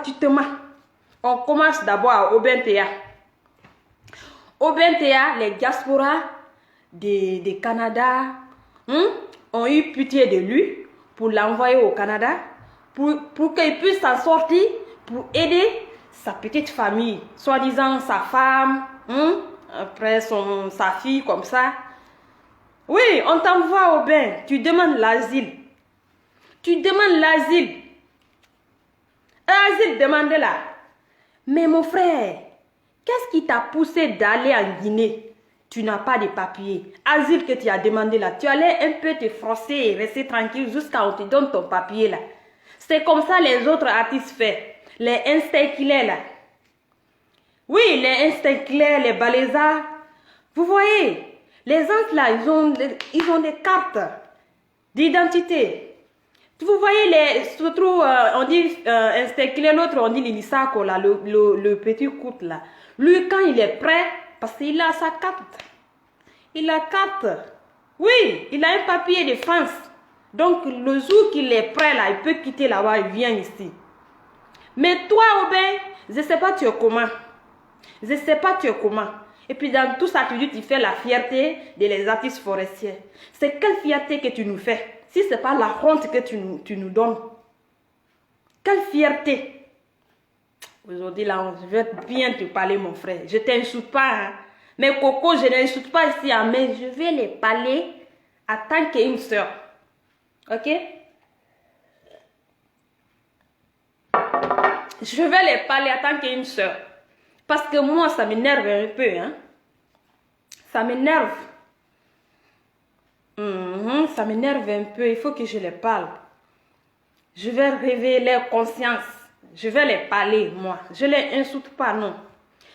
gratuitement. On commence d'abord à Obentea. Obentea, les diasporas de Canada ont eu pitié de lui pour l'envoyer au Canada, pour qu'il puisse s'en sortir, pour aider sa petite famille, soi-disant sa femme, après sa fille, comme ça. Oui, on t'envoie au bain, tu demandes l'asile. Tu demandes l'asile. Asile, demande-la. Mais mon frère, qu'est-ce qui t'a poussé d'aller en Guinée? Tu n'as pas de papier. Asile que tu as demandé là, tu allais un peu te forcer et rester tranquille jusqu'à ce qu'on te donne ton papier là. C'est comme ça les autres artistes font. Les instincts clairs là. Oui, les instincts clairs, les balaisards. Vous voyez, les gens là, ils ont des cartes d'identité. Vous voyez, surtout, on dit instinct clair, l'autre on dit l'Ilisako là, le petit couple là. Lui, quand il est prêt, parce qu'il a sa carte. Il a carte. Oui, il a un papier de France. Donc, le jour qu'il est prêt là, il peut quitter là-bas, il vient ici. Mais toi, Aubin, je ne sais pas tu es comment. Je ne sais pas tu es comment. Et puis dans tout ça, tu dis tu fais la fierté des artistes forestiers. C'est quelle fierté que tu nous fais? Si ce n'est pas la honte que tu nous donnes. Quelle fierté? Aujourd'hui, là, je vais bien te parler, mon frère. Je ne t'insulte pas. Hein. Mais Coco, je n'insulte pas ici, hein, mais je vais les parler en tant qu'une soeur. Ok? Je vais les parler en tant qu'une soeur. Parce que moi, ça m'énerve un peu. Hein? Ça m'énerve. Ça m'énerve un peu. Il faut que je les parle. Je vais réveiller leur conscience. Je vais les parler, moi. Je ne les insulte pas, non.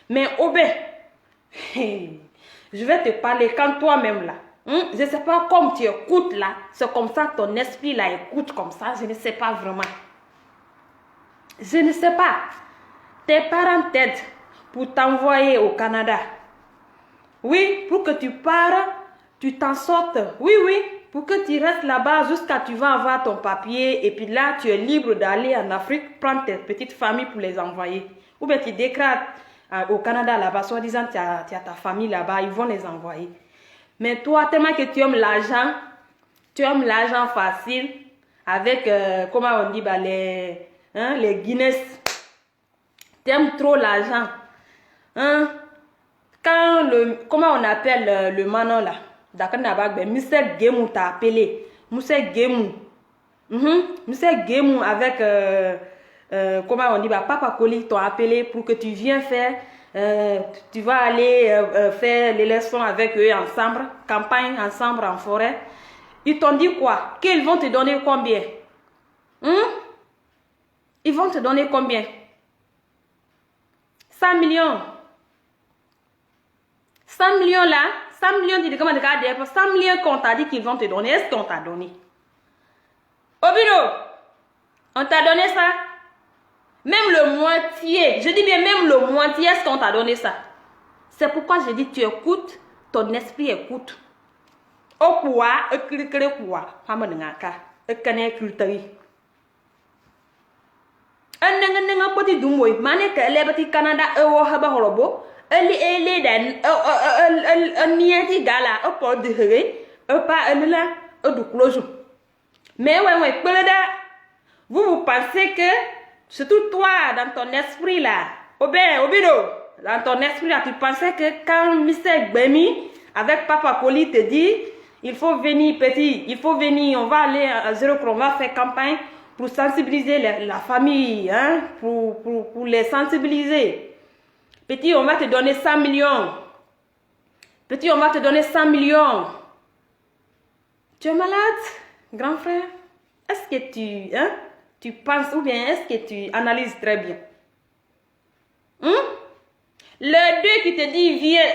Mais Aubin, je vais te parler quand toi-même là. Je ne sais pas comme tu écoutes là. C'est comme ça que ton esprit là écoute comme ça. Je ne sais pas vraiment. Je ne sais pas. Tes parents t'aident pour t'envoyer au Canada. Oui, pour que tu pars, tu t'en sortes. Oui, oui. Pour que tu restes là-bas jusqu'à tu vas avoir ton papier. Et puis là, tu es libre d'aller en Afrique, prendre tes petites familles pour les envoyer. Ou bien tu déclares au Canada là-bas, soi-disant tu as ta famille là-bas, ils vont les envoyer. Mais toi, tellement que tu aimes l'argent facile, avec, comment on dit, les Guinness. Tu aimes trop l'argent. Hein? Comment on appelle le manon là? D'accord, Mr. Gemou t'a appelé. Mr. Gemou. Mr. Gemou avec, comment on dit, Papa Koli t'a appelé pour que tu viennes faire, tu vas aller faire les leçons avec eux ensemble, campagne ensemble en forêt. Ils t'ont dit quoi? Qu'ils vont te donner combien? Ils vont te donner combien? 100 millions. 100 millions là, 100 millions, tu dis comment 100 millions qu'on t'a dit qu'ils vont te donner, est-ce qu'on t'a donné? Obino, on t'a donné ça? Même le moitié, je dis bien même le moitié, est-ce qu'on t'a donné ça? C'est pourquoi je dis tu écoutes, ton esprit écoute. Au pouvoir, Canada, mais ouais, vous pensez que surtout toi dans ton esprit là, Obino, dans ton esprit là, tu pensais que quand Mr. Gbemi avec Papa Koli te dit il faut venir petit, il faut venir, on va aller à zéro, on va faire campagne pour sensibiliser la famille, hein, pour les sensibiliser. Petit, on va te donner 100 millions. Petit, on va te donner 100 millions. Tu es malade, grand frère? Est-ce que tu penses ou bien est-ce que tu analyses très bien? Le deux qui te dit, viens,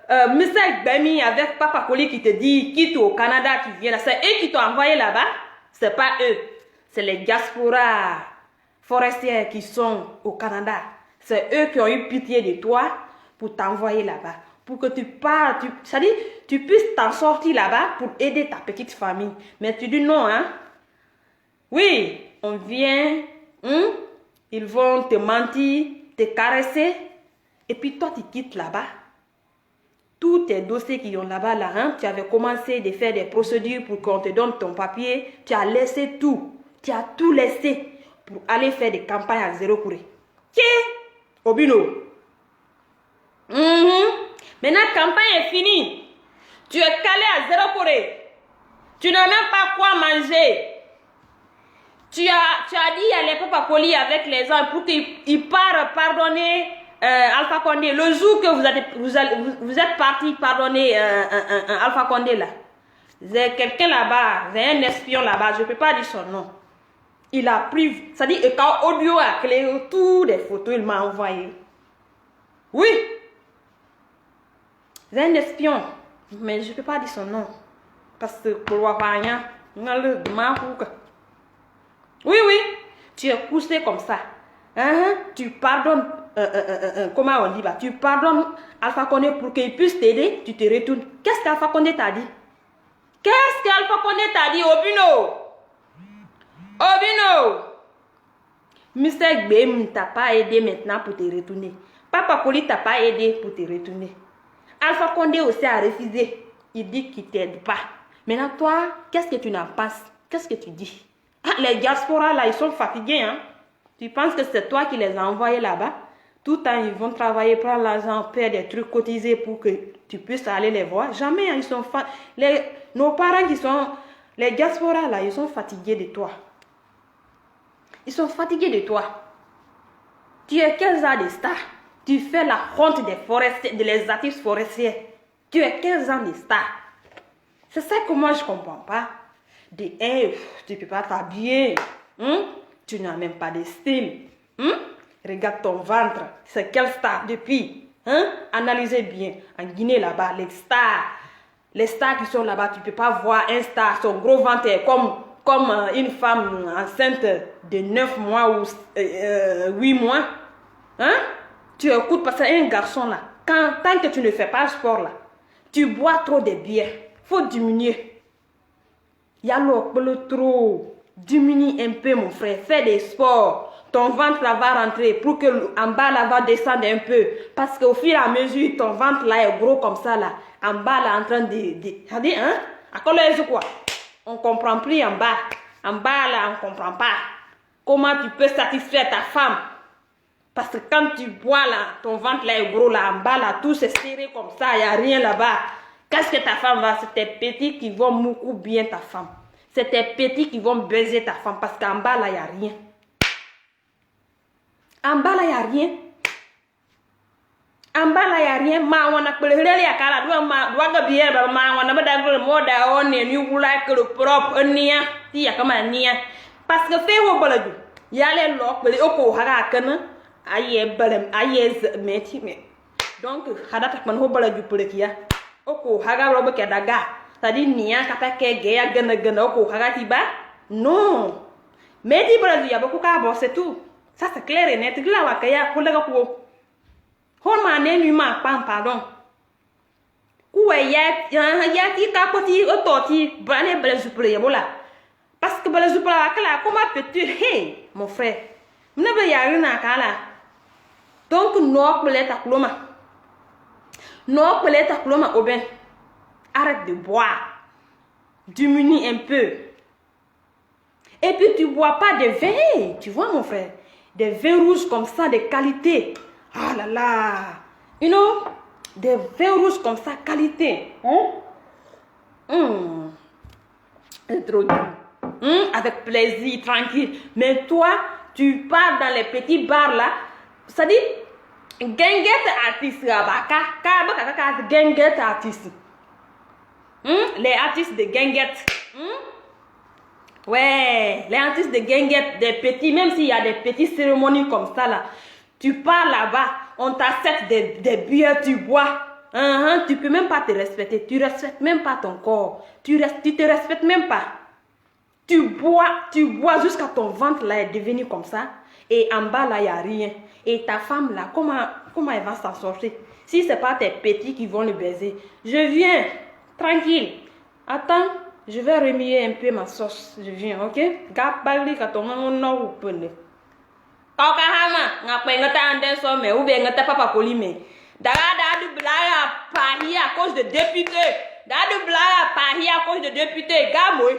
Mr. Gbemi avec Papa Koli qui te dit, quitte au Canada, tu viens là. C'est eux qui t'ont envoyé là-bas. C'est pas eux. C'est les diasporas forestiers qui sont au Canada. C'est eux qui ont eu pitié de toi pour t'envoyer là-bas. Pour que tu parles, c'est-à-dire tu puisses t'en sortir là-bas pour aider ta petite famille. Mais tu dis non, hein? Oui, on vient Ils vont te mentir, te caresser. Et puis toi, tu quittes là-bas. Tous tes dossiers qui ont là-bas, là, hein, tu avais commencé de faire des procédures pour qu'on te donne ton papier. Tu as laissé tout. Tu as tout laissé pour aller faire des campagnes à zéro courrier. Tiens, Obino. Maintenant, la campagne est finie. Tu es calé à zéro courrier. Tu n'as même pas quoi manger. Tu as dit à les Papa Koli avec les gens pour qu'ils partent pardonner Alpha Condé. Le jour que vous êtes parti pardonner Alpha Condé là. C'est quelqu'un là-bas, c'est un espion là-bas, je ne peux pas dire son nom. Il a pris, c'est-à-dire quand audio a clé toutes les photos, il m'a envoyé. Oui. C'est un espion, mais je ne peux pas dire son nom. Parce que pour voir rien, oui, tu es poussé comme ça. Tu pardonnes, comment on dit là? Tu pardonnes Alpha Condé pour qu'il puisse t'aider, tu te retournes. Qu'est-ce qu'Alpha Condé t'a dit? Qu'est-ce qu'Alpha Condé t'a dit, Obino? Obino! Mr. Gbem t'a pas aidé maintenant pour te retourner. Papa Koli t'a pas aidé pour te retourner. Alpha Condé aussi a refusé. Il dit qu'il t'aide pas. Maintenant, toi, qu'est-ce que tu n'en penses? Qu'est-ce que tu dis? Les diasporas là, ils sont fatigués, hein? Tu penses que c'est toi qui les as envoyés là-bas? Tout le temps, ils vont travailler, prendre l'argent, faire des trucs cotisés pour que tu puisses aller les voir. Jamais, hein, ils sont nos parents qui sont... Les diasporas là, ils sont fatigués de toi. Ils sont fatigués de toi. Tu es quel ans de star? Tu fais la honte des forestiers, des artistes forestiers. Tu es 15 ans de star. C'est ça que moi je ne comprends pas. Tu ne peux pas t'habiller. Tu n'as même pas de style. Regarde ton ventre. C'est quelle star depuis? Analysez bien. En Guinée là-bas, les stars qui sont là-bas, tu ne peux pas voir un star. Son gros ventre est comme une femme enceinte de 9 mois ou 8 mois. Tu écoutes parce qu'un garçon là, tant que tu ne fais pas le sport là, tu bois trop de bière. Il faut diminuer. Il y a le trop. Diminue un peu mon frère. Fais des sports. Ton ventre là va rentrer pour que en bas là va descendre un peu. Parce qu'au fur et à mesure, ton ventre là est gros comme ça là. En bas là en train de... Ça dit, hein? À quoi quoi? On ne comprend plus en bas. En bas là, on ne comprend pas. Comment tu peux satisfaire ta femme? Parce que quand tu bois là, ton ventre là est gros là, en bas là, tout c'est serré comme ça, il n'y a rien là-bas. Qu'est-ce que ta femme va? C'est tes petits qui vont moucou bien ta femme. C'est tes petits qui vont baiser ta femme parce qu'en bas là, il n'y a rien. En bas là, il n'y a rien. En bas là, il n'y a rien. Ma wana pelele ya kala dua ma dua bière ma wana badagre moda on ni wula que le propre nia ti ya kama nia parce que fait wo baladu ya les lok bele oko haga kana aye balem aye meti me donc hadata man ho baladu plekia oko haga robe ke daga tadi nia kata ke ge ya gana oko haga tiba non meti baladu ya beaucoup ka bon c'est tout ça c'est clair et net la wa kaya holaga ko Horma ne lui ma pardon. Oué ya ti ka poti ototi brane belezuple bola. Parce que belezuple akala comment peux-tu hey mon frère. Ne be ya rina kala. Donc no peleta kloma. No peleta kloma oben. Arrête de boire. Diminue un peu. Et puis tu bois pas de vin, tu vois mon frère. Des vins rouges comme ça de qualité. Ah là là, you know, des vins rouges comme ça, qualité. C'est trop dur. Avec plaisir, tranquille. Mais toi, tu pars dans les petits bars là. Ça dit, genget artiste là-bas. Genget artiste. Les artistes de genget. Ouais, les artistes de genget, des petits, même s'il y a des petites cérémonies comme ça là. Tu pars là-bas, on t'accepte des bières, tu bois. Tu peux même pas te respecter. Tu respectes même pas ton corps. Tu te respectes même pas. Tu bois jusqu'à ton ventre là est devenu comme ça. Et en bas là, il n'y a rien. Et ta femme là, comment elle va s'en sortir? Si ce n'est pas tes petits qui vont le baiser. Je viens, tranquille. Attends, je vais remuer un peu ma sauce. Je viens, ok? Gap bagli katonga no upene. Kakahama, ngapengata Anderson, mais ou bien ngata Papa Colime. Dada de blague à Paris à cause de députés. Dada de blague à Paris à cause de députés. Gamoy.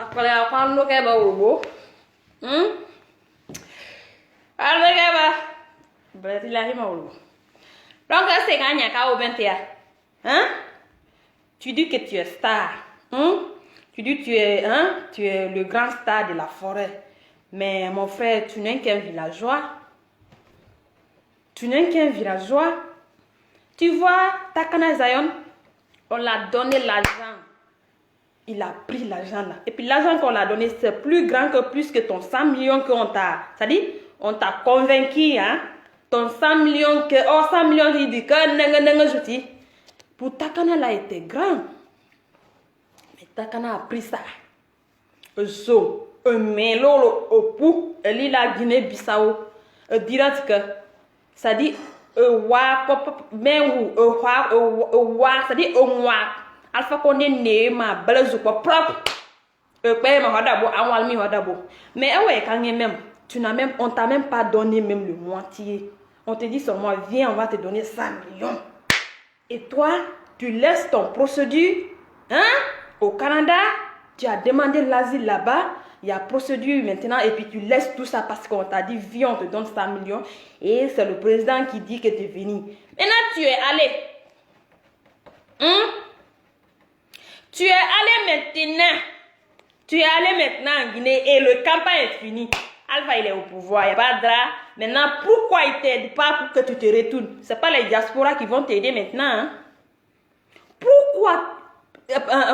Après, quand nous avons donc, c'est gagné à 21. Hein? Tu dis que tu es star. Tu dis que tu es le grand star de la forêt. Mais mon frère, tu n'es qu'un villageois. Tu n'es qu'un villageois. Tu vois, Takana Zion, on l'a donné l'argent. Il a pris l'argent là. Et puis l'argent qu'on l'a donné, c'est plus grand que plus que ton 100 millions qu'on t'a. C'est-à-dire, on t'a convaincu, hein? Ton 100 millions, que, 100 millions, il dit que, je dis. Pour Takana là, était grand. Mais Takana a pris ça. Un mélo au pou, il a Guinée-Bissau. Direct que, ça dit, ça dit, Alpha qu'on est né, ma belle propre. Mais ouais, quand même, on t'a même pas donné même le moitié. On te dit seulement, viens, on va te donner 100 millions. Et toi, tu laisses ton procédure, hein, au Canada, tu as demandé l'asile là-bas, il y a procédure maintenant, et puis tu laisses tout ça parce qu'on t'a dit, viens, on te donne 100 millions. Et c'est le président qui dit que tu es venu. Maintenant, tu es allé. Tu es allé maintenant. Tu es allé maintenant en Guinée et le campagne est fini. Alpha, il est au pouvoir, il n'y a pas de drap. Maintenant, pourquoi il ne t'aide pas pour que tu te retournes? Ce n'est pas les diasporas qui vont t'aider maintenant. Hein? Pourquoi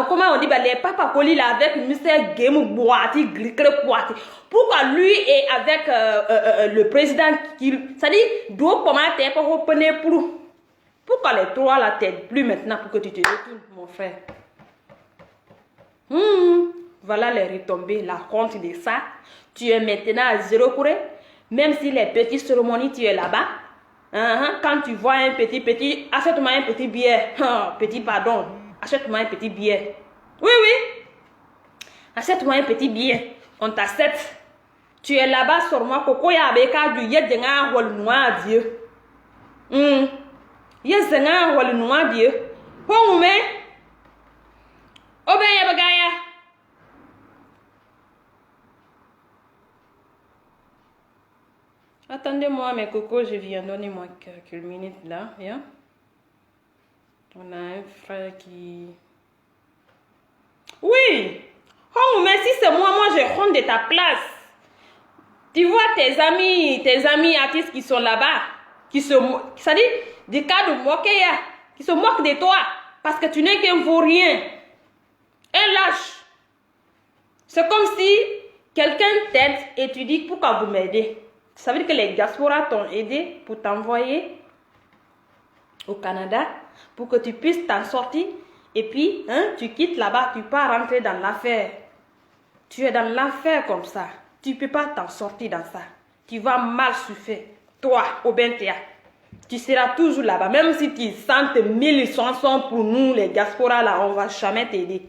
comment on dit, les papas Koli là avec Mr. Game Boati, Boati. Pourquoi lui est avec le président qui. C'est-à-dire, d'où comment t'es pas opener pour. Pourquoi les trois là t'aident plus maintenant pour que tu te retournes, mon frère? Voilà les retombées, la honte de ça. Tu es maintenant à 0 pour eux. Même si les petites cérémonies, tu es là-bas. Quand tu vois un petit, achète-moi un petit billet. Petit pardon. Achète-moi un petit billet. Oui. Achète-moi un petit billet. On t'achète. Tu es là-bas sur moi. Coco ya beka du yedjenga wal noir Dieu. Yedjenga wal noir Dieu. Houme. Oben ya bagaya. Attendez-moi mes cocos, je viens. Donnez-moi quelques minutes là. Viens. On a un frère qui... Oui! Oh, mais si c'est moi, je rentre de ta place. Tu vois tes amis artistes qui sont là-bas, qui se... Ça dit, des cas de moquer, qui se moquent de toi, parce que tu n'es qu'un vaurien. Un lâche. C'est comme si quelqu'un t'aide et tu dis, pourquoi vous m'aidez? Ça veut dire que les diasporas t'ont aidé pour t'envoyer au Canada pour que tu puisses t'en sortir et puis tu quittes là-bas, tu pars rentrer dans l'affaire. Tu es dans l'affaire comme ça. Tu ne peux pas t'en sortir dans ça. Tu vas mal souffrir. Toi, Obentia, tu seras toujours là-bas. Même si tu sens 1000 chansons pour nous, les diasporas là, on ne va jamais t'aider.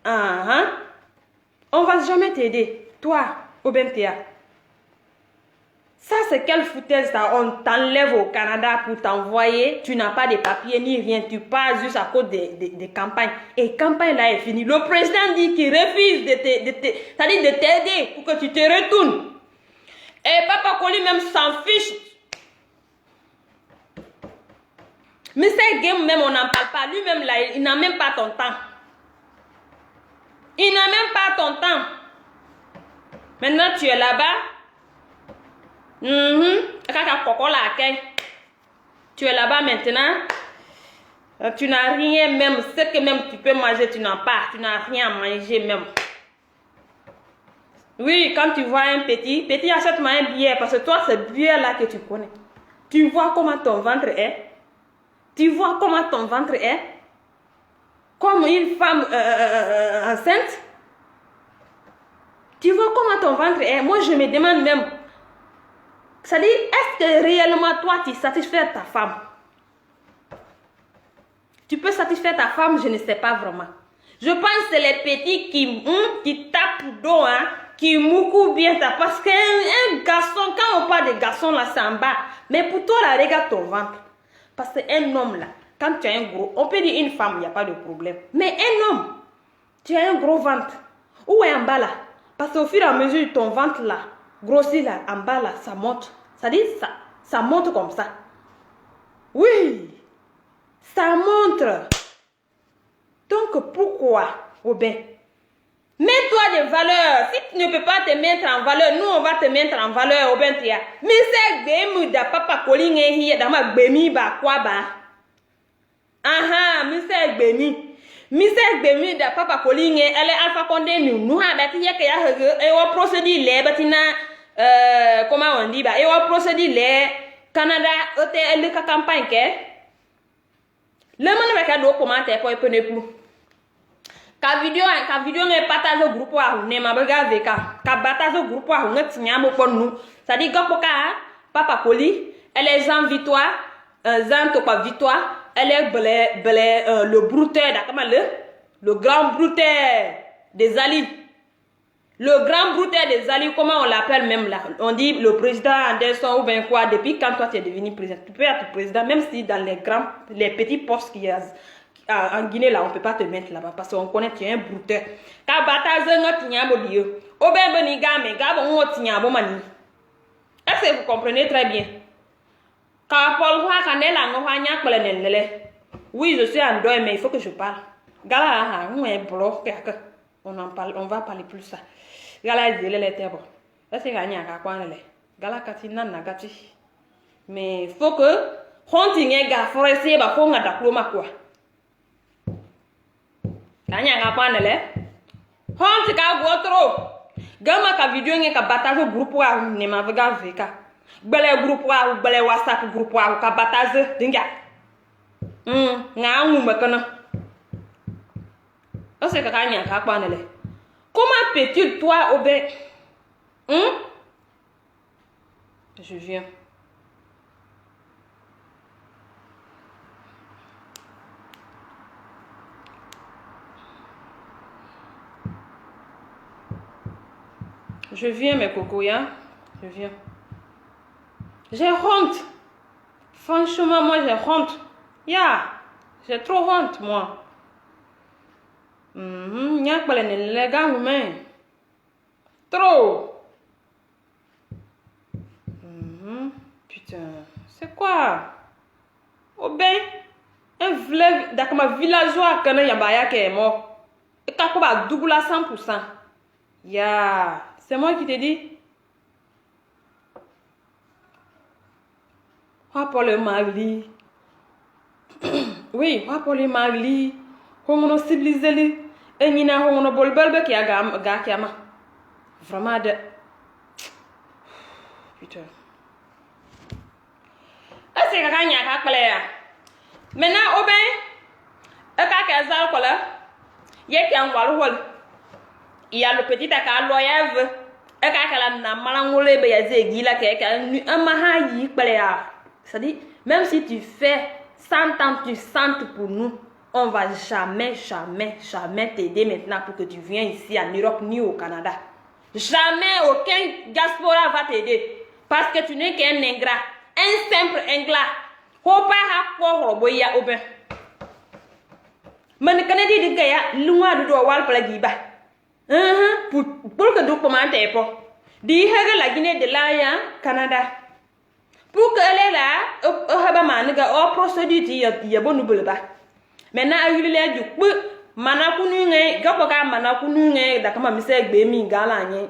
On ne va jamais t'aider. Toi, Obentia. Ça, c'est quelle foutaise ça? On t'enlève au Canada pour t'envoyer. Tu n'as pas de papiers ni rien. Tu pars juste à cause des campagnes. Et campagne là est finie. Le président dit qu'il refuse de t'aider pour que tu te retournes. Et Papa Koli même s'en fiche. Mais c'est game même, on n'en parle pas. Lui-même là, il n'a même pas ton temps. Il n'a même pas ton temps. Maintenant, tu es là-bas. Tu es là-bas maintenant. Tu n'as rien même. Ce que même tu peux manger, tu n'as pas. Tu n'as rien à manger même. Oui, quand tu vois un petit, achète-moi un billet. Parce que toi, c'est billet là que tu connais. Tu vois comment ton ventre est. Tu vois comment ton ventre est. Comme une femme enceinte. Tu vois comment ton ventre est. Moi, je me demande même. C'est-à-dire, est-ce que réellement, toi, tu satisfais ta femme? Tu peux satisfaire ta femme, je ne sais pas vraiment. Je pense que c'est les petits qui tapent d'eau, hein, qui moucouent bien ça. Parce qu'un garçon, quand on parle de garçon, là, c'est en bas. Mais pour toi, là, regarde ton ventre. Parce qu'un homme, là, quand tu as un gros, on peut dire une femme, il n'y a pas de problème. Mais un homme, tu as un gros ventre. Où est en bas, là? Parce qu'au fur et à mesure, ton ventre, là, grossit, là, en bas, là, ça monte. Ça dit, ça monte comme ça. Oui, ça montre. Donc, pourquoi, Robin? Mets-toi des valeurs. Si tu ne peux pas te mettre en valeur, nous, on va te mettre en valeur, Robin. Mais c'est que da papa calling here, da ma gbemi ba kwa ba. Aha, Mr. Gbemi. Mr. Gbemi da papa calling elle est alpha condé nous ha ba tiye ke ya hege e wa procédure le batina comment on dit ba e wa procédure le Canada ote le campagne ke. Le monde va ka do commentaire pour epene plus. Ka vidéo nge partage groupe wa ne ma bega veka ka partage groupe wa nge tinya mo pon nous ça dit gapoka papa Koli elle est Jean Victoire Jean to pas Victoire elle est le brouteur d'accord le grand brouteur des alliés. Le grand brouteur des alliés, comment on l'appelle même là? On dit le président Anderson ou bien quoi? Depuis quand toi tu es devenu président? Tu peux être président même si dans les petits postes qu'il y a en Guinée là, on ne peut pas te mettre là-bas parce qu'on connaît que tu es un brouteur. Est-ce que vous comprenez très bien? Oui, je suis en deuil, mais il faut que je parle. On en parle, on va parler plus ça. Mais il faut que honte ka gotro gama ka video nge ka batazo groupe wa ne ma vega veka gbele groupe wa gbele WhatsApp groupe wa ka batazo dinga nga ngu makana o se ka nya ka kwanele comment peux-tu toi obé je viens. Je viens, mes cocoyas. Je viens. J'ai honte. Franchement, moi, j'ai honte. J'ai trop honte, moi. Y'a pas les gars humains. Trop. Putain. C'est quoi? Oh ben. Un village, d'accord, ma villageois, quand il y a Baya qui est mort. Et quand on va doubler à 100%. C'est moi qui te dis. Pour le mari. Oui, pour le mari. On a civilisé. Et il y a un bolbel qui a gagné. Vraiment de. Putain. Est-ce que quelqu'un y a clair? Maintenant, au bain. Il y a le petit akaloyev. C'est-à-dire, même si tu fais 100 ans, tu sens pour nous, on va jamais t'aider maintenant pour que tu viennes ici en Europe ni au Canada. Jamais aucun diaspora va t'aider. Parce que tu n'es qu'un ingrat. Un simple ingrat. Faut pas avoir au bain. Mais le Canadien dit que loin de doit pour la giba. Pour que nous commenter pas. Dis la Guinée de l'Aïa, Canada. Pour que elle est là, au procédure, il y a bon nouveau là. Maintenant, il y a du coup, Manakunu, Gapoka, Manakunu, Dakama, Mr. Bemi, Galanye.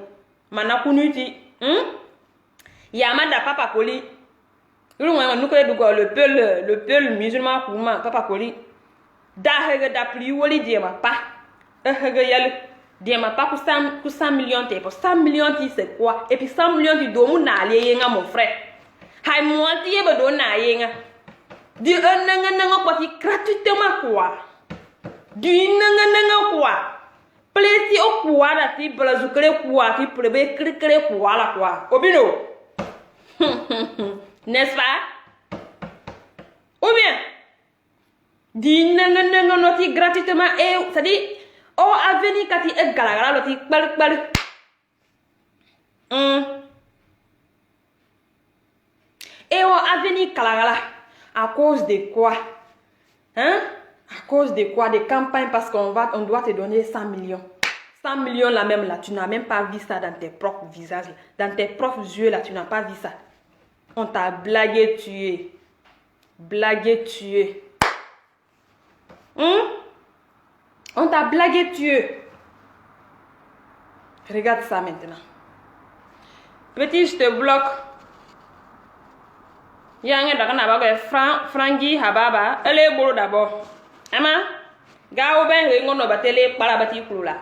Manakunuti. Yamada Papa Koli. Le peul musulman Kouma, Papa Koli. Da plus woli diema pas. Diema pas pour 100 millions de pour 100 millions c'est quoi? Et puis 100 millions de domu na alienga mon frère. Hay moi tie bedo na yenga. Du nanga poti gratuitement quoi. Du nanga quoi. Plesi au quoi la ti blazukle quoi qui plebe cricre quoi la quoi. Obino. N'est-ce pas? Ou bien di nanga noti gratuitement et ça dit oh avenir kati e galagala loti bal et oh avenir galagala à cause de quoi? Hein? À cause de quoi? Des campagnes parce on doit te donner 100 millions. 100 millions là même là, tu n'as même pas vu ça dans tes propres visages, dans tes propres yeux là, tu n'as pas vu ça. On t'a blagué, tué. Blagué, tué. On t'a blagué, tué. Regarde ça maintenant. Petit, je te bloque. Yang Frangi Hababa, elle est beau d'abord. Ama, Gao Ben Ringono Batele, Palabati Kula.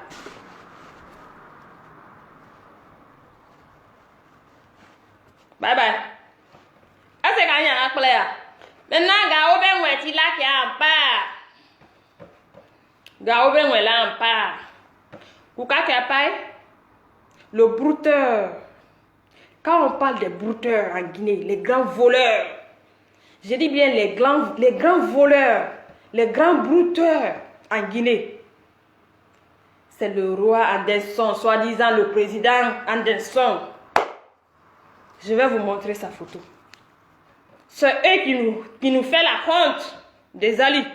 Bye bye. Est-ce que y a un player? Maintenant, Gao Ben Weti là qui a un pas. Gao Ben Wela un pas. Kouka qui a pas. Le brouteur. Quand on parle des brouteurs en Guinée, les grands voleurs, je dis bien les grands voleurs, les grands brouteurs en Guinée, c'est le roi Anderson, soi-disant le président Anderson. Je vais vous montrer sa photo. C'est eux qui nous fait la honte des alliés.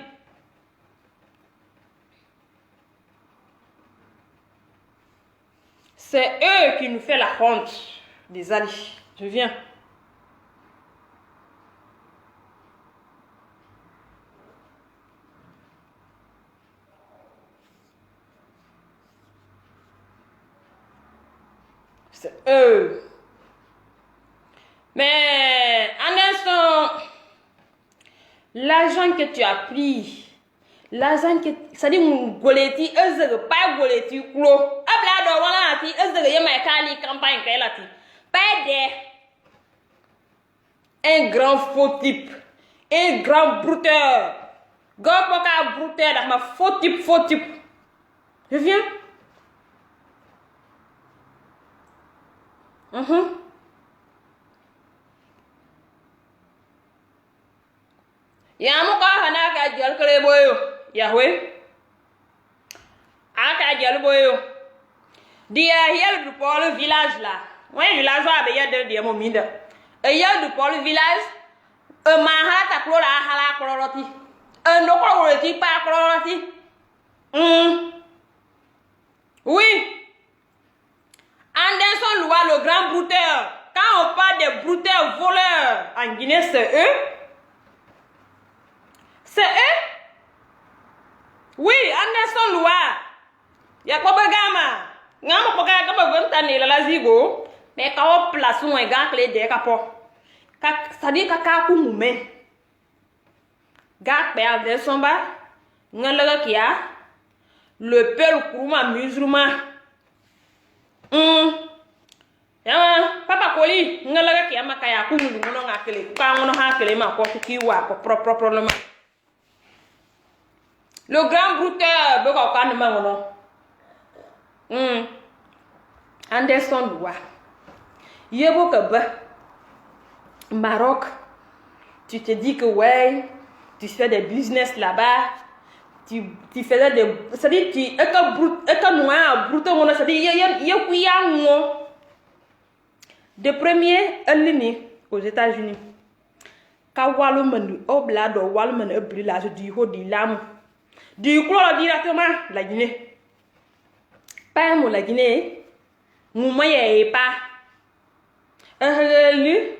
C'est eux qui nous fait la honte des alliés. Je viens. C'est eux. Mais, Anderson, l'argent que tu as pris, l'argent que... Ça dit, mon goleti, pas goleti, klo. Abla do wana ati, yema kali campagne kaya lati. Pas un grand faux type, un grand brouteur. Gopoka brouteur, dans ma faux type. Je viens. Yamuka hanaka jal kale boyo. Yahweh. Aka jal boyo. Dia hiel du pour le village là. Ouais, village va be de mo minda. E hiel du pour le village. E mahata klora hala kloroti. E ndoko woti pa kloroti. Oui. Anderson Loua, le grand brouteur. Quand on parle des brouteurs voleurs en Guinée, c'est eux. C'est eux? Oui, Anderson Loua. Yakoba Gama. Ngamo poka kaba gontane la zigo. Mais quand on place un gars clé de capo. Ça dit kaka kumume. Gars père Anderson ba. Ngalaga kia. Le peuple kouma musulman. Papa Koli, ngalaga kia makaya kumu ngono ngakele. Ka ngono hakele ma ko kiwa ko proprement. Le grand brouteur, beko kan mangono. Anderson Loua. Yebo kaba. Maroc. Tu te dis que ouais, tu fais des business là-bas. Tu faisais des... C'est-à-dire, tu es noir, brouteur, c'est-à-dire, il y a de premier, aux États-Unis. Quand Walloman, Oblado, Walloman, Oblage, du haut du lam. Du coup, directement, la Guinée. Pas un mot, la Guinée. Mouma y'a pas. Lui,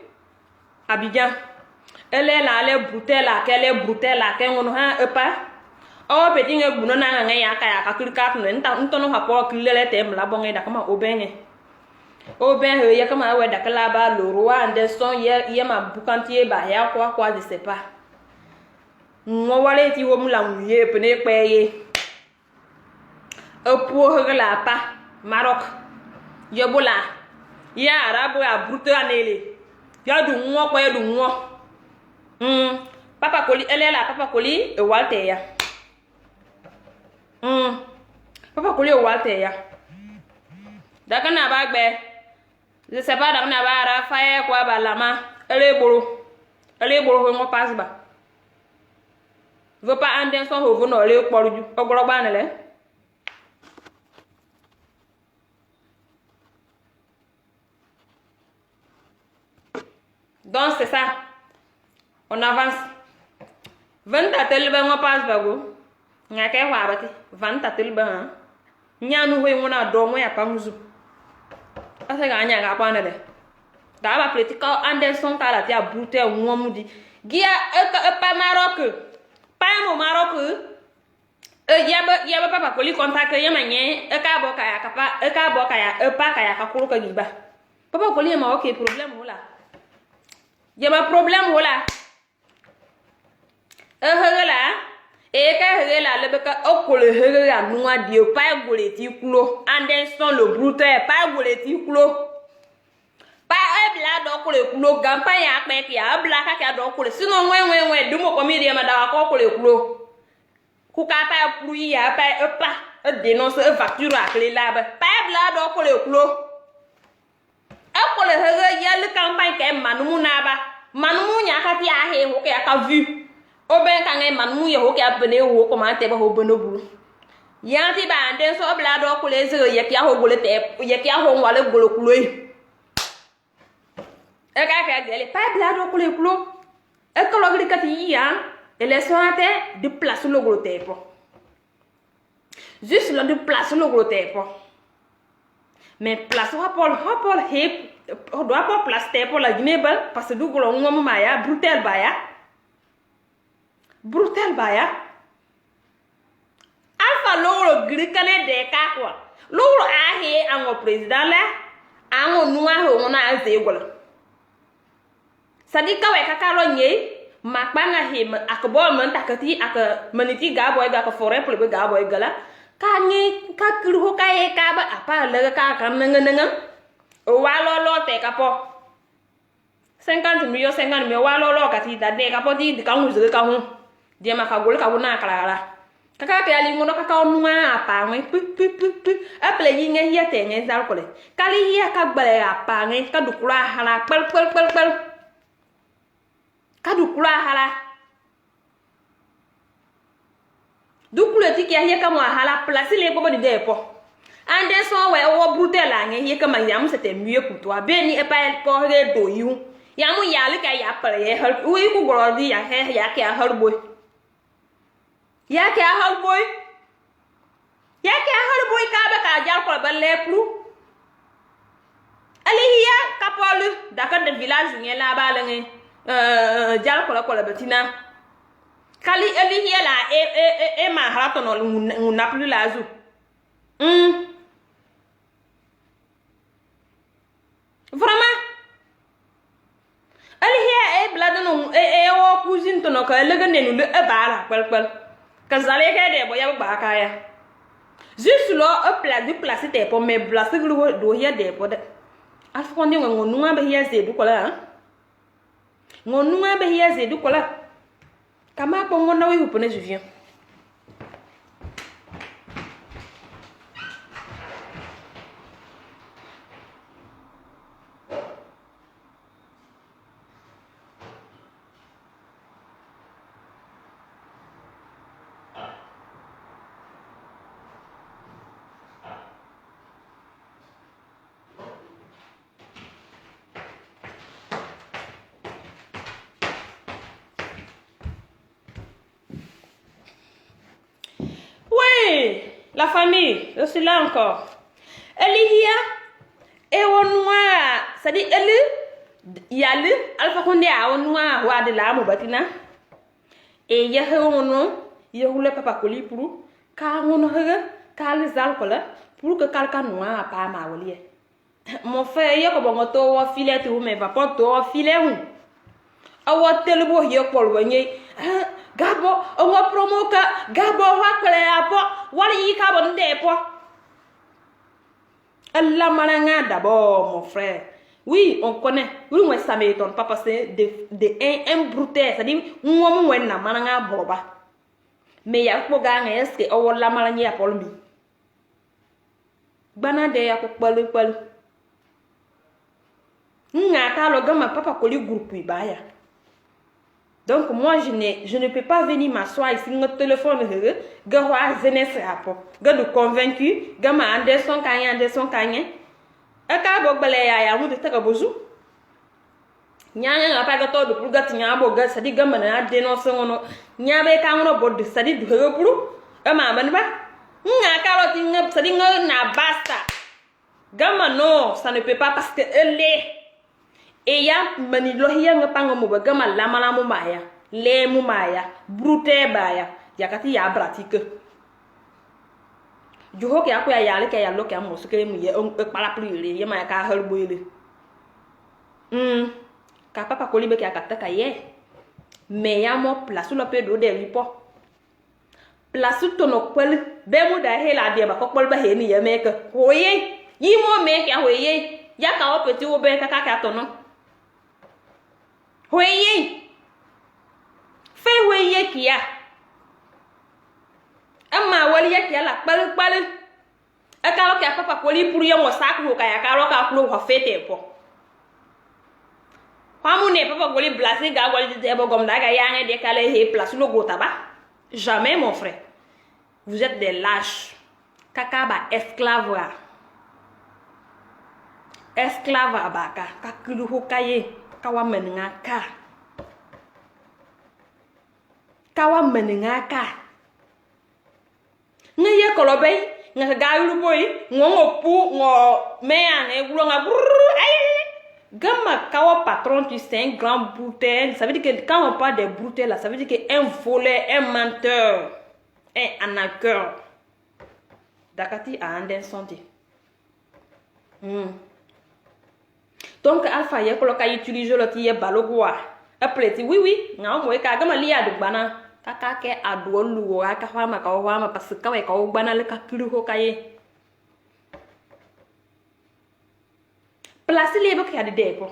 Abidjan. Elle est là, elle est broutée là, qu'elle est broutée là, qu'elle est pas. Oh, petit nge buno na nga ya kaya ka kiri kat no nta ntono ha po kilele tem la bonge da kama obenge Oh ben, il y a comme un ouais d'accord là-bas, le roi Anderson, il y a ma boucantier, bah, il y a quoi, je sais pas. Moi, voilà, tu vois, moula mouillé, prenez payer. Pour la pas, Maroc. Yobola. Il y a arabe à brute à nélé. Il y a du moi, quoi, il y a du moi. Papa Coli, elle est là, Papa Coli, et Walter, ya. Papa Coli, et Walter, ya. D'accord, n'a pas bé. Je sais pas, d'accord, n'a pas Raphaël, quoi, bah, la main. Elle est beau. Elle est beau, on passe bas. Je veux pas en son au non, elle est pour du. Au global, elle est. Donc, c'est ça. On avance. 20 à tel ben, on passe bas, go. N'a qu'à voir, 20 à tel ben. Nya nous, on a dormi à Pamouzu. Parce que gagné à Rapane. D'abord, petit quand Anderson a la tia brouté au moins moudi. Gia, pas Maroc. Pas mon Maroc. Yaba papa Coli contact yamanye. Kabo kaya kapa. Kabo kaya. Pas kaya kakuru kagiba. Papa Coli ma ok problème voilà. Yaba problème voilà. Hegela. Et quand hegela le beka okole hegela noa dio pas goleti kulo. Anderson le brouté pas goleti kulo. Pas bla do ko le kulo gampa ya pe ki a bla ka do ko le sino wen dumo ko mi ri ma da ko le kulo ku ka pa plu ya pa pa dénonce facture a clé là ba pa bla do ko le kulo e ko le he ya le campagne ke manu na ba manu nya ka ti a he ho ke ka vu o ben ka ngai manu ye ho ke a bene wo ko ma te ba ho beno bulu ya ti ba ande so bla do ko le ze ye ki a ho go le te ye ki a ho wa le go le kulo yi e ka ka gele pa bla do kule kulo e ko logri kati ya ele soate de place lo gro tepo juste le de place lo gro tepo mais place hopol he on doit pas place tepo la ginebal parce que du gro ngom maya brutal baya alpha lo gri kane de ka quoi lo a he ango président la ango noa ho na azegol sadi kawe kakalo nye makbanga he akbo man takati ak maniti gabo ga ka fore pul gabo gala ka nye ka kru ka e ka ba apa le ka kan nga o walo lo te ka po 50 millions walo lo ka ti da de ka po di ka mu ze ka hu di ma ka gol ka na kala kaka ke ali ngono ka onwa apa nwe pu aple yi nge ya te nge zal kole kali ya ka gbale apa nge ka dukura hala pel kadukula hala dukule tiki ya kama hala place les bobo de depo Anderson we o brutela nge ye kama yam c'était mieux pour toi beni e pa ko re do yu yamu ya le ka ya pare ye hal wi ku gorodi ya he ya ka hal boy ya ka hal boy ka ba ka jar ko ba le plus ali ya kapolu dakar de village nge la ba le nge jal kola betina kali eli hiela e ma harato no nguna plus la zu vraiment eli hia e blada no e wo cousine to no ka le gane no le e bala pel ka zale ke de bo ya ba ka ya juste lo e place te po me place do hia de po de afonde ngonu ba hia ze du kola ngonunga be hia ze du kola kama ko ngona wi hupone juvien la famille, je suis là encore. Elihia, et on noir, ça dit elle, yalu, alpha condé à on noir, roi de l'âme au batina. Et yahé on nom, yahoule papa coli pour, car on aurait, car les alcools, pour que quelqu'un noir à pas ma olier. Mon frère, il y a comme on t'a filet tout, mais va pas t'en filet ou. Awa telebo hier pour le venir. Gabo, on va promoka, Gabo, va coller à pas, wali ka bonde pas. Allah malanga d'abord, mon frère. Oui, on connaît. Oui, moi, ça m'étonne pas parce que un brouter, c'est-à-dire, moi, moi, na malanga boba. Mais il y a pas gagné, est-ce que on la malanga à Paul mi? Banade ya ko palu. N'aka le gars papa coller groupe baya. Donc moi je ne peux pas venir m'asseoir ici notre téléphone gars jeunesse rapport. Gars de convaincu, gars Anderson Kanye. Aka bo gbele ya mu de taka bozu. Nyanya nga pa gato de pour gati nya bo gars ça dit gars na dénonce ngono. Nya be ka ngono bod ça dit de pour e ma ban ba. N'aka lo tin ça dit na basta. Gama non, ça ne peut pas parce que elle est. Et ya mani lohia ngapanga mo gama lamala mo maya, le mo maya, brute baya, yakati ya pratique. Joho ke akwa ya le ke ya lo ke mo sukere mu ye kpala plure ye ma ka hal boyle. Ka papa ko libe ke akata ka ye. Mais ya mo place lo pe do de ripo. Place to no kwel be mu da he la de ba ko kwel ba he ni ye me ke. Oye yi mo me ke hoye ya ka o peti wo be ka ka to no hoye fe hoye kia ama wali ya kia la pal e ka lo ke papa ko li pour yo mo sak ho ka ya ka lo ka pro ho fete po kwa mu ne papa ko li blase ga wali de bo gom da ga ya nge de ka le he place lo go taba jamais mon frère vous êtes des lâches kaka ba esclave abaka kakulu hokaye kawa menengaka ngeye kolobe nga gaulu boy ngo pu ngo meane gulo nga gamma kawa patron tu c'est un grand broutel. Ça veut dire que quand on parle des broutels là, ça veut dire que un voleur, un menteur, un arnaqueur. Dakati a un santé. Donc alpha ye koloka utiliser le tie balogwa. Après oui, nga mo ka gama liya du bana. Kaka ke adu lu ka fama ka wa parce que ka we ka bana le ka kulu ko kaye. Place libre qui a de déco.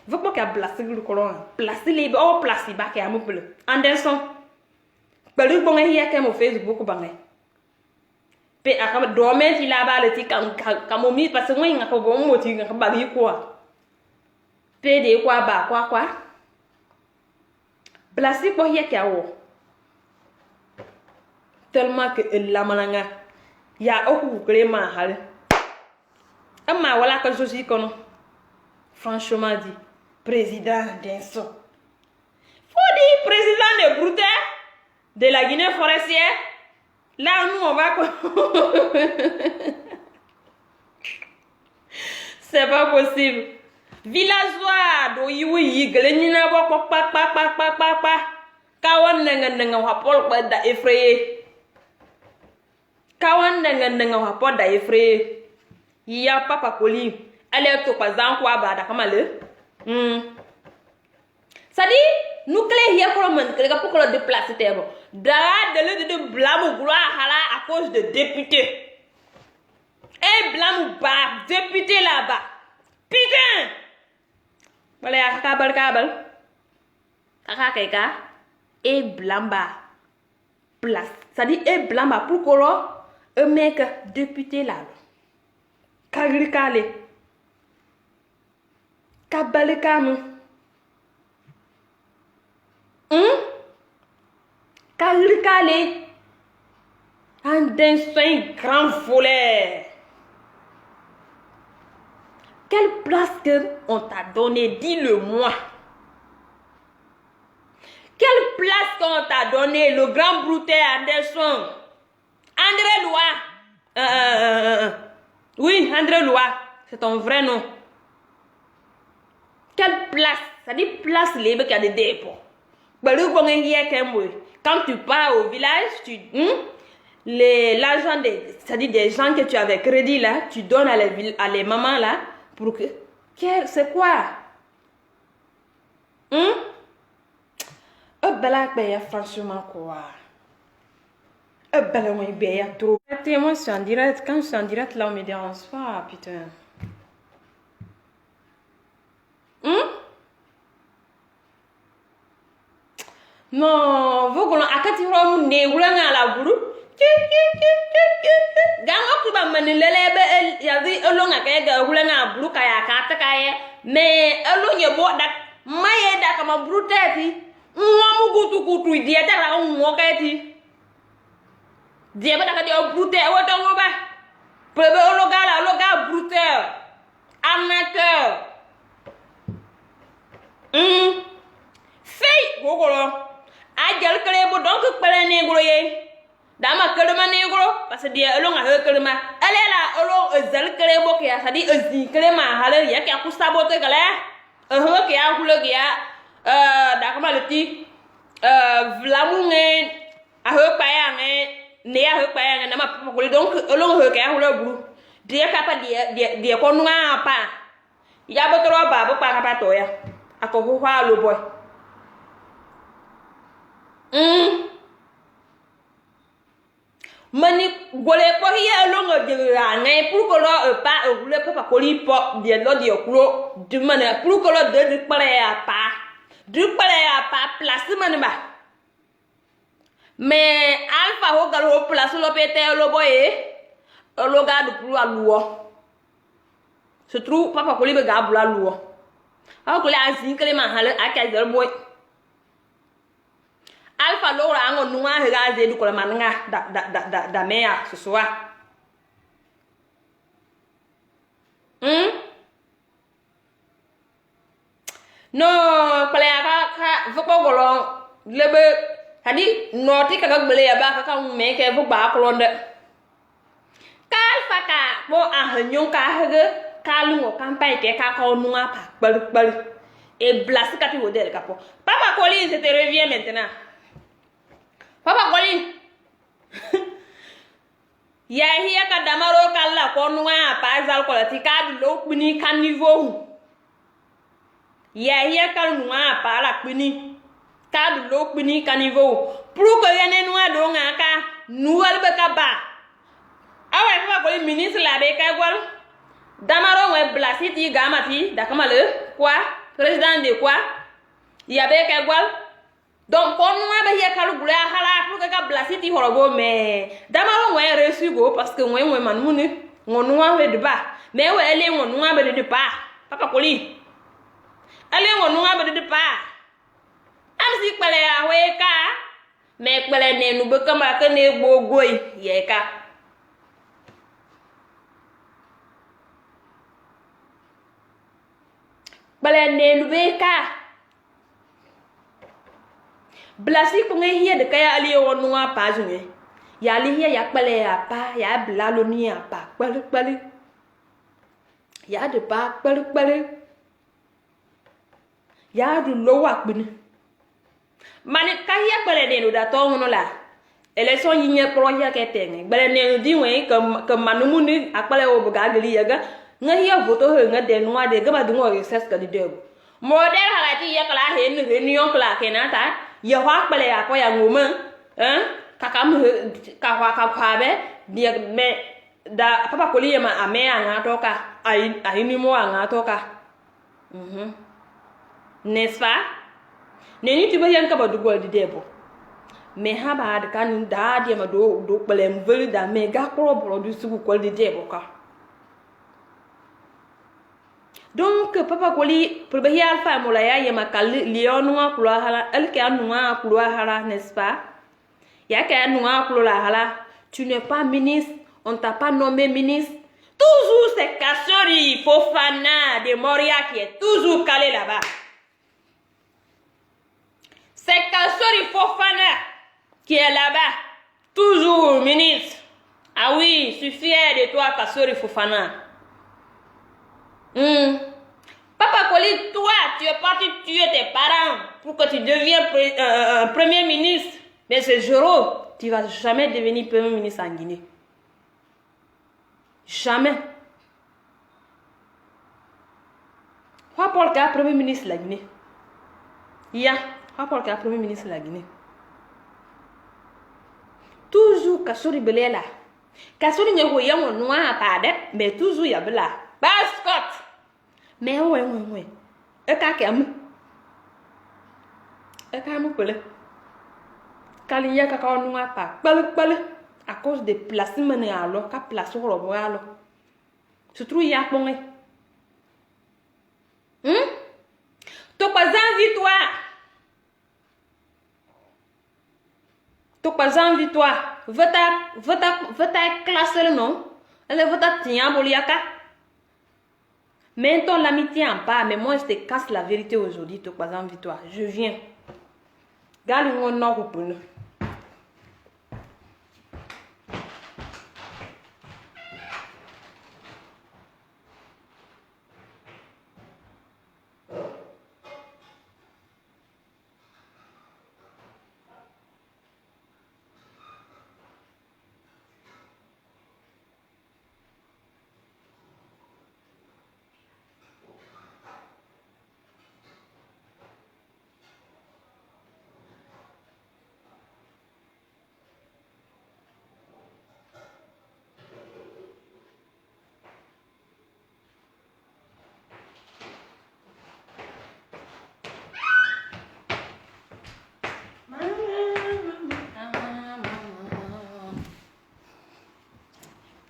Vous pouvez que placer le colon. Place libre, oh place libre qui a mon bleu. Anderson. Pelu bon hier que mon Facebook bangé. Pe akaba dormir il a bas le tic comme mi parce que moi il a pas bon motif il a pas dit quoi. Pe de quoi ba quoi. Place libre hier qui a wo. Tellement que la malanga. Ya oku vraiment hal. Amma wala ka josi kono. Franchement dit, président d'Inso. Faut dire président de Brouter, de la Guinée forestière. Là, nous, on va... C'est pas possible. Villageois, do yiwi, glenina, pa. Kawan nenga wapol pa da effrayé. Kawan nenga wapol da effrayé. Ya papa koli. Allez, tu pas en quoi bada comme le. Ça dit, nous clés hier pour le que pour le déplacer bon. De blâme gloire à cause de députés. Et blâme bas, député là-bas. Putain! Voilà, câble. Kaka. Et blâme bas. Place. Ça dit, et blâme bas pour que un mec député là. Kaglikale. Kabalekanu. Kaglikale. Un grand voleur. Quelle place que on t'a donné, dis-le-moi. Quelle place qu'on t'a donné, le grand brouter Anderson. André Loire. Oui, André Loire. C'est ton vrai nom. Quelle place? Ça dit place libre qui a des dépôts. Quand tu pars au village, l'argent des gens que tu avais crédit là, tu donnes à les mamans là Pour que... C'est quoi? Franchement, quoi. Trop. Moi, je suis en direct. Quand je suis en direct, là, on me dérange pas, putain. Non, vous voulez akati rom ne wulanga la buru. Gango kuba manilelebe yazi olonga kaya ga wulanga buru kaya kata kaya. Me olonye bo dak maye da kama buru teti. Ngamu gutu dia ta la ngoketi. Dia ba da ka buru te woto ngoba. Prebe ologa buru te. Amateur. Fei gogolo. Ajal kelebo donc pele negro ye dama kelema negro parce que dia elonga he kelema elela olo zal kelebo ke asadi ezi kelema hale ya ke akusabote kala ho ke ya hulo ke ya da kama leti vlamunge a ho paya nge ne ya ho paya nge na ma papa donc elonga he ke ya hulo buru dia kapa dia konunga pa ya botoro ba bo pa kapa to ya ako ho lo boy. Mani gole po hiya longo de rangai pour que lo pa le papa koli po de lo de okuro de mane pour que lo de pare ya pa place mane ba mais alpha ho galo place lo pete lo boye lo ga du pour aluo se trouve papa koli be ga bula aluo ha ko le azin kele ma hale aka del boy alpha lo ra ngo nuwa he ga ze du ko mananga da meya susua no pale ka voko golo lebe hadi noti ka gbele ya ba ka me ke bu ba ko londe ka alpha ka bo a hanyon ka hege ka lungo campagne ke ka ko nuwa pa bal et blast ka ti wodel ka po papa Colin se te revient maintenant. Papa Colin. Ya hiya ka damaro kala ko nuwa pa zal ko ti ka lo kuni kan niveau. Ya hiya ka nuwa pa la kuni ka lo kuni kan niveau. Pour que yene nuwa do ngaka nuwa be ka ba. Awa Papa Colin ministre la be ka gwal. Damaro we blasiti gamati da kama le quoi président de quoi? Ya be ka gwal. Donc on nous a bien calculé à hala pour que la blasiti horobo mais d'abord on a reçu go parce que moi man munu on nous a de bas mais ouais elle on nous a de pas papa Colin elle on nous a de pas am si pele a we ka mais pele ne nu be kama ka ne gbogoi ye ka pele ne nu be ka blasi ko ngai hiya de kaya ali wonwa pa junge ya ali hiya ya pele ya pa ya blalo ni ya pa pele ya de pa pele ya du lo wa gbini mani ka hiya pele de no da to hono la election yinye pro hiya ke tenge gbele ne di we ke manumu ni apele o buga gali ya ga ngai hiya voto he nga de no de ga ba du ngo research ka di de model halati ya kala he ni reunion kala kenata ya wa pele ya ko ya ngoma kakam ka wa ka kwabe dia me da papa Colin ma ame anga toka ai ni mo anga toka n'est-ce pas ne ni tu ba yan ka ba du gol di debo me ha ba de kan da dia ma do pele mveli da me ga ko produit su ko di debo ka donc papa Colin pour be ya alpha mo la ya ma kal lionu wa kula hala el ke anu wa kula hala n'est-ce pas ya ke anu wa kula hala tu n'es pas ministre on t'a pas nommé ministre toujours c'est Kassori Fofana de Moria qui est toujours calé là-bas c'est Kassori Fofana qui est là-bas toujours ministre ah oui je suis fier de toi Kassori Fofana. Papa Colin, toi, tu es parti tuer tes parents pour que tu deviennes premier ministre. Mais ce jour, tu ne vas jamais devenir premier ministre en Guinée. Jamais. Paul Ka premier ministre de la Guinée. Ya, Paul Ka premier ministre de la Guinée. Toujours Kassouri belé là. Kassouri n'y a rien de noir pas de, mais toujours y a bela. Scott. Mais ouais. E ka kem. E ka mou pele. Kaliya ka noir pas. Pele. À cause des places menées à l'eau, qu'à place au robot à l'eau. Se trouve y a pongé. T'as pas envie toi. T'as pas envie toi. Vota classe le nom. Elle vota tient boliaka. Maintenant l'amitié en part, mais moi je te casse la vérité aujourd'hui. T'as pas envie toi. Je viens. Garde mon nom pour nous.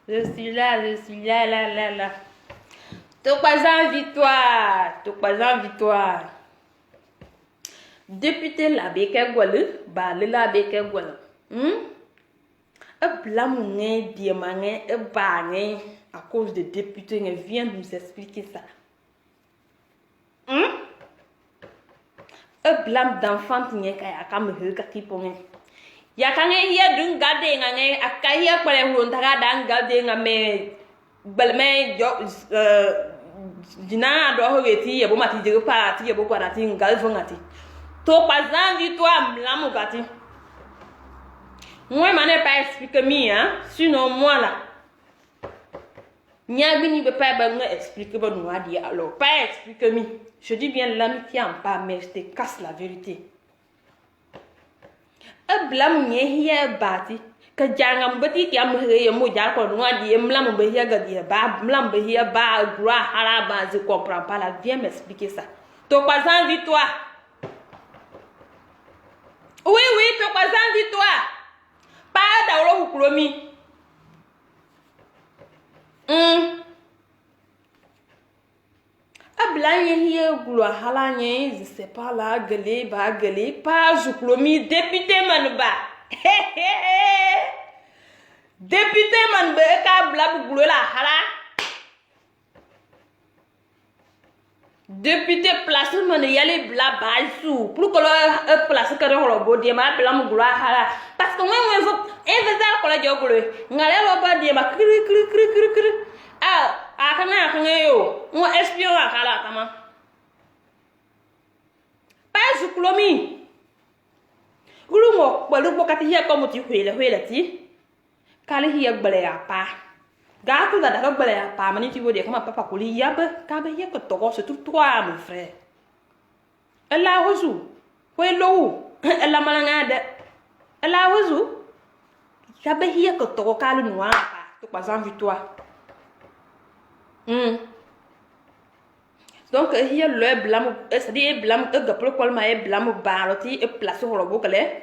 Je suis là. T'as pas envie toi. Député la beke gwale, la beke gwale. E blamouné, diamané, e bané, à cause des députés, vient nous expliquer ça. E blâme d'enfant qui n'est qu'à me regarder pour moi. Yakane hiya dun gade ngane akaya pare hundaga dan gade ngame balme jo dina do hogeti yebo mati de parati yebo kwarati ngal vongati to pas envie toi mlamu gati moi mané pas expliquer mi hein sinon moi là nya bini be pas ba expliquer ba nous a dit alors pas expliquer mi je dis bien l'amitié en pas mais je te casse la vérité. E blam nye hiya bati ka jangam bati ti am he mo jar ko no adi mlam be hiya gadi ba mlam be hiya ba gura hala ba je comprends pas la viens m'expliquer ça. To pas envie toi. Oui, to pas envie toi. Pas da wo kulomi. Ablanye hiya gura hala nye je sais pas la gueuler ba gueuler pas juklomi député manba. Député manba ka blab gulo la hala. Député place man yale blab baisou pour que le place que le bodi ma blam gulo hala parce que moi faut inventer ko la jogulo ngale lo ba di ma kri akana yo mo espion akala kama pas juklomi gulu mo balu bokati hiya ko muti hwela ti kala hiya gbale ya pa ga to da gbale ya pa mani ti wodi kama papa ko li yabe ka be hiya ko to surtout toi mon frère ela wozu we lo ela malanga de ela wozu ka be hiya ko to kala noa pa to pas envie toi. Donc il y a le blâme c'est-à-dire blâme que gaplo kol ma blâme baloti et place au robot kale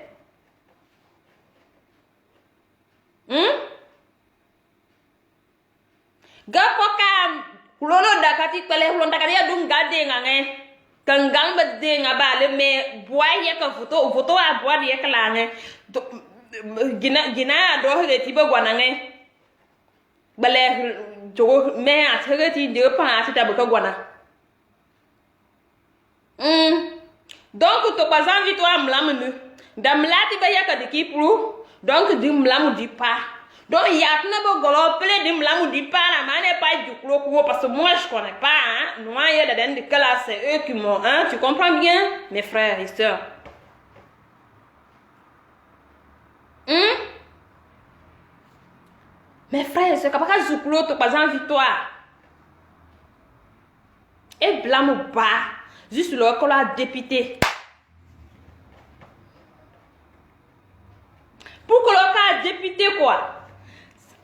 gapo kam lolo dakati kale lolo dakati ya dum gade ngane kangang bade ngabale me boye ka photo a boye ya kala nge gina do he ti be gwanange bale jogo me a tere ti de pa ati tabuka gwana. Donc to pas envie toi mlamenu damlati ba yaka de ki pro donc di mlamu di pa donc yakna bo golo pele di mlamu di pa la mané pas du clo parce que moi je connais pas hein moi il y a des classes c'est eux qui m'ont hein tu comprends bien mes frères et sœurs. Mes frères et sœurs, capable de clo to pas envie toi Et blâme bas. Juste le colère député. Pour que le cas député quoi.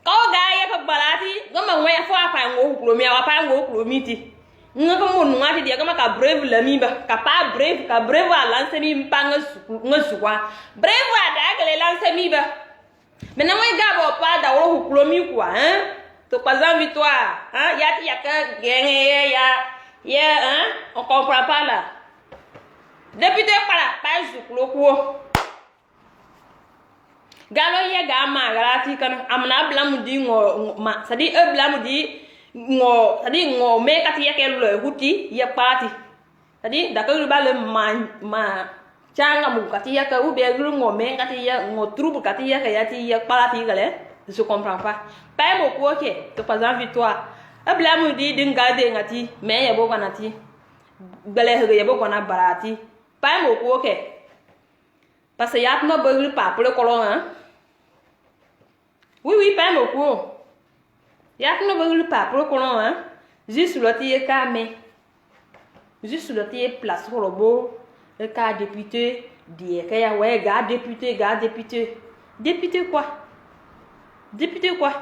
Quand gars y a pas balati, comme on y a pas un gros clomia, pas un gros clomiti. Nous comme nous a dit comme ka brave la miba, ka pas brave, ka brave à lancer mi panga ngoswa. Brave à dag les lancer miba. Mais non y gars pas da wo clomi quoi hein. To pas en victoire, hein, y a que gagner y a hein, on comprend pas là. Député pas le quoi. Galo ye gama galati kan amna blamu di ngo ma sadi e blamu di ngo sadi ngo me kati yake le huti ye parti sadi da ko ba le ma changa mu kati yake u be ngo me kati ya ngo trouble kati yake yati ye parti gale je comprends pas mo ko ke to pas en victoire e blamu di ngade ngati me ye bo kanati bele he ye bo kona barati pas mo ko ke parce que y a pas besoin pas pour le colon hein. Oui, pas beaucoup. Y a pas besoin pas pour le colon hein. Juste le tiers camé. Juste le tiers place pour le beau. Le cas député, dire qu'il y a ouais gars député. Député quoi? Député quoi?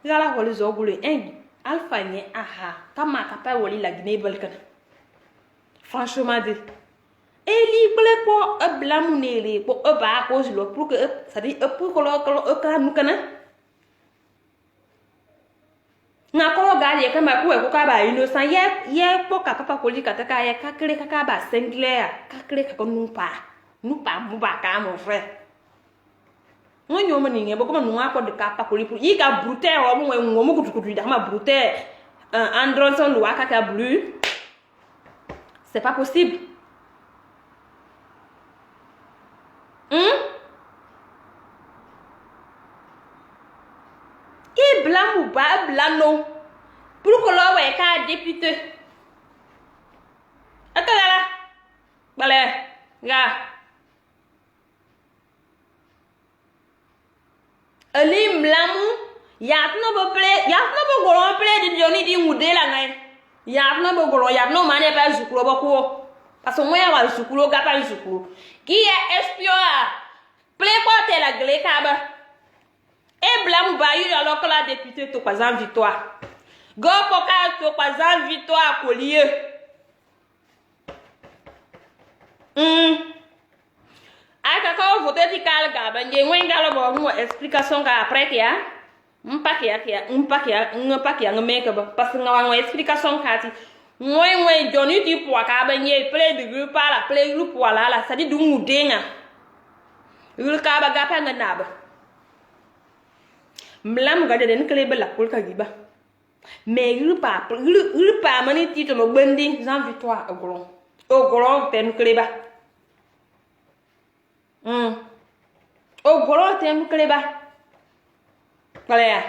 Gala wali zogule un alpha nye aha. Kama kapa wali la Guinée balkan. Franchement dit. Et li pour un blanc nélé pour un bas cause le pour que ça dit pour que le nous kana na ko gali ka ma ko ka ba innocent ye pour ka papa ko li ka ta ka ye ka kle ka ba singulier ka kle ka nous pas mu ba ka mon frère mo nyoma ni nge bo ko nu akọ de ka pa ko li pour yi ka bruter o mo ngo kutu da ma bruter Andronson lo aka ka bleu c'est pas possible. Qui blâme ou pas blâme non pour que l'on ait qu'un député. Attends là, balé, gars. Ali blâme, y'a pas de golon play de Johnny di moudé là ngay. Y'a pas de golon, y'a non mané pas zukulo bako. Parce que moi y'a zukulo gapa zukulo. Qui est espion là? Play quoi t'es la glé kaba. Et blâme bayu alors que la députée to pas en victoire. Go poka to pas en victoire collier. Aka ko voter di kal gaba nge ngala bo ngo explication ka après que ya. Mpa kia ngmeka ba parce que ngo explication ka ti. Ngwe Johnny di poa ka ba nye play de groupe la play groupe wala la ça dit du mudenga. Yul ka ba gapa nganaba. Mlam gade den klebe la pour kagiba mais il pas mani titre mo bendi en victoire au golon ten kleba au golon ten kleba voilà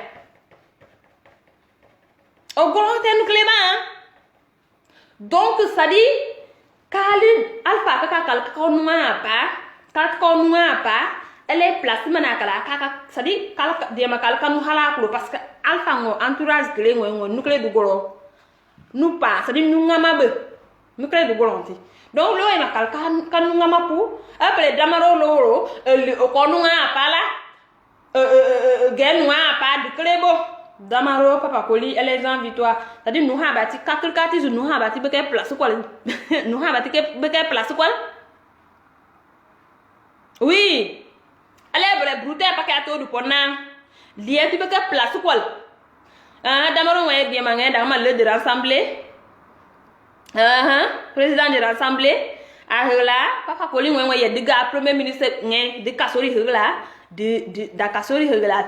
au golon ten kleba donc ça dit kali alpha kaka kalkonuma pa elle est placée manakala kaka ça dit kala de makala kanu hala ko parce que alpha ngo entourage clé ngo nuclé du golo nous pas ça dit nous ngama be nuclé du golo ti donc lo e makala kanu ngama pou après damaro lo ko nu nga pala gen wa pa du clébo damaro papa koli elle est en victoire ça dit nous ha bati 4 nous ha bati be place quoi nous ha bati be place quoi oui. Elle est brutale parce qu'elle a tout ponna. Lié tu peux que place quoi? D'abord on est bien mangé dans ma de l'assemblée. Président de l'assemblée. Là, papa Colin on est des gars premier ministre de Kassori là, de Kassori là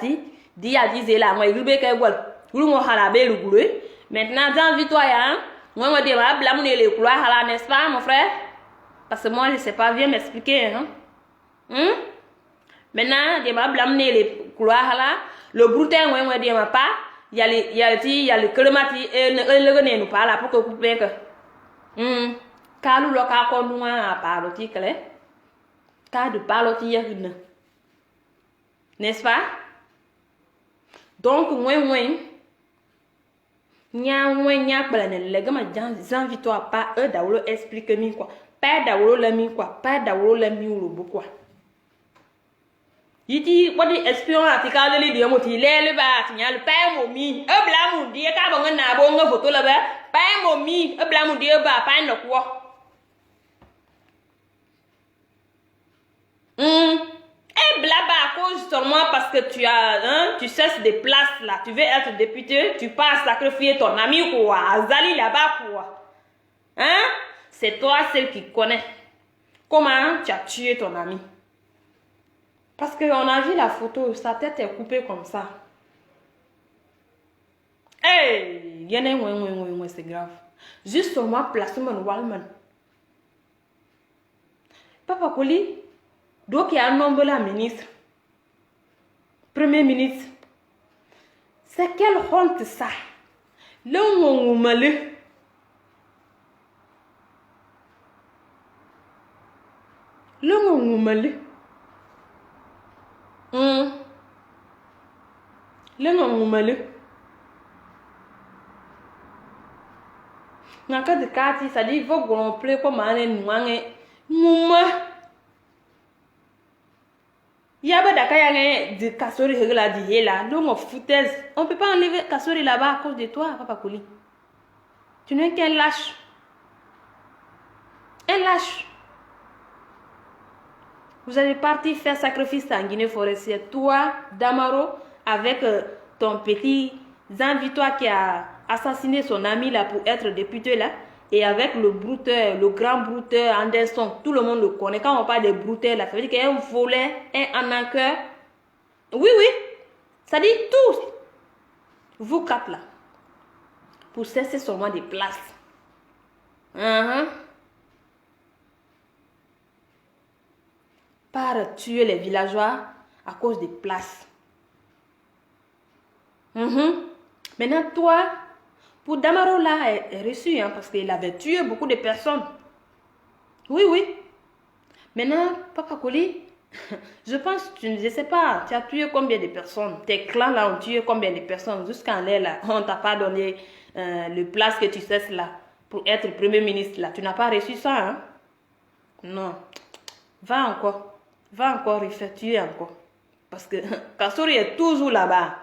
dit à dire là moi il veut que quoi? Vous me halabé le boulot. Maintenant dans victoire moi on dit va blâmer les couloirs là n'est-ce pas mon frère? Parce que moi je sais pas bien m'expliquer Maintenant, je vais blâmer les couloirs là. Le brutin, moi, je ne pas. Il y a le clématique et le grenade nous parle pour que vous puissiez que. Car nous, le cas qu'on nous a parlé, car de parler, n'est-ce pas? Donc, moi, J'invite-toi pas eux d'abord explique-moi quoi. Pas d'abord le mi quoi. Pas d'abord le mi ou le beau quoi. Il dit, what the espion a tika de l'idée moti le ba tignal pas momi. E bla mon die ka bon na bon photo là ba. Pas momi. E bla mon die ba pas no quoi. Et blabla à cause seulement parce que tu as, hein, tu cherches des places là, tu veux être député, tu pars sacrifier ton ami quoi, Azali là-bas quoi. Hein? C'est toi celle qui connaît comment tu as tué ton ami. Parce qu'on a vu la photo, sa tête est coupée comme ça. Hey, c'est grave. Juste seulement placement Walman. Papa Koli. Donc, il y a un nombre de ministre. Premier ministre. C'est quelle honte ça? Le malheur. Le malheur. Le malheur. Dans le cas de Cathy, ça dit qu'il faut gonfler comme un noir. Il y a pas de Kassori là dit là, l'homme foutaise. On peut pas enlever Kassori là-bas à cause de toi, Papa Koli. Tu n'es qu'un lâche. Un lâche. Vous allez partir faire sacrifice en Guinée-Forestière. Toi, Damaro, avec ton petit Zanvi-toi qui a assassiné son ami là pour être député là. Et avec le brouteur, le grand brouteur Anderson, tout le monde le connaît. Quand on parle de brouteur, là, ça veut dire qu'il y a un volet, un arnaqueur. Oui, oui. Ça dit tous. Vous quatre là. Pour cesser seulement des places. Par tuer les villageois à cause des places. Maintenant, toi, pour Damaro là, est reçu, hein, parce qu'il avait tué beaucoup de personnes. Oui, oui. Maintenant, Papa Koli, je pense, je ne sais pas, tu as tué combien de personnes? Tes clans là ont tué combien de personnes? Jusqu'en l'air là, on t'a pas donné le place que tu cesses là, pour être premier ministre là. Tu n'as pas reçu ça, hein? Non. Va encore refaire tuer encore. Parce que Kassori est toujours là-bas.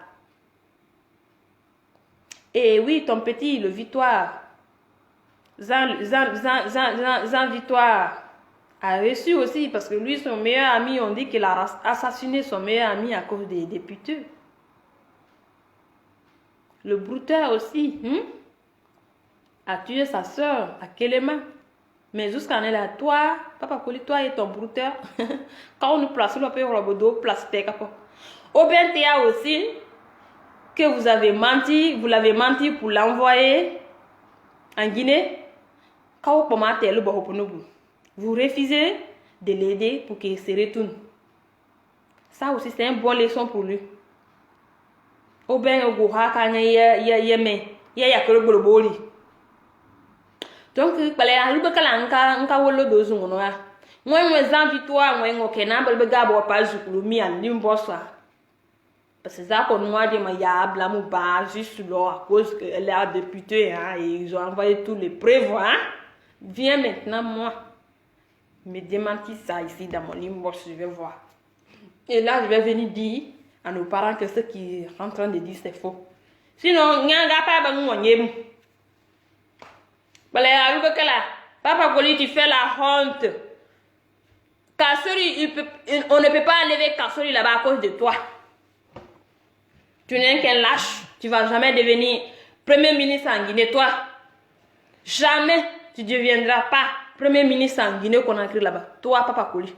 Et oui, ton petit, le Victoire, Jean Victoire a reçu aussi, parce que lui, son meilleur ami, on dit qu'il a assassiné son meilleur ami à cause des députés. Le brouteur aussi, a tué sa soeur à Kelema. Mais jusqu'à là, toi, Papa Koli, toi et ton brouteur, quand on nous place, on peut place tes capots. Au bien, tu as aussi que vous avez menti, vous l'avez menti pour l'envoyer en Guinée. Vous refusez de l'aider pour qu'il se retourne. Ça aussi, c'est une bonne leçon pour lui. Au bien, au Goha, quand il y a que le globoli. Donc, il fallait aller à l'enca dozung. Moi, je invite-toi, moi, je vais pas jouer à l'imbossa. Parce que ça, qu'on m'a dit, il y a blâme ou pas, juste là, à cause qu'elle est députée, hein, et ils ont envoyé tous les preuves, hein. Viens maintenant, moi, me démentir ça ici dans mon inbox, je vais voir. Et là, je vais venir dire à nos parents que ce qu'ils sont en train de dire, c'est faux. Sinon, il n'y a pas de Papa Koli, tu fais la honte. Kassori, on ne peut pas enlever Kassori là-bas à cause de toi. Tu n'es qu'un lâche. Tu ne vas jamais devenir premier ministre en Guinée, toi. Jamais tu ne deviendras pas premier ministre en Guinée qu'on a écrit là-bas. Toi, Papa Koli.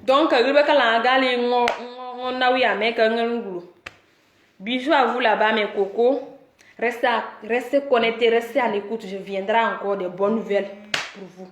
Donc, bisous à vous là-bas, mes cocos. Restez connectés, restez à l'écoute. Je viendrai encore de bonnes nouvelles pour vous.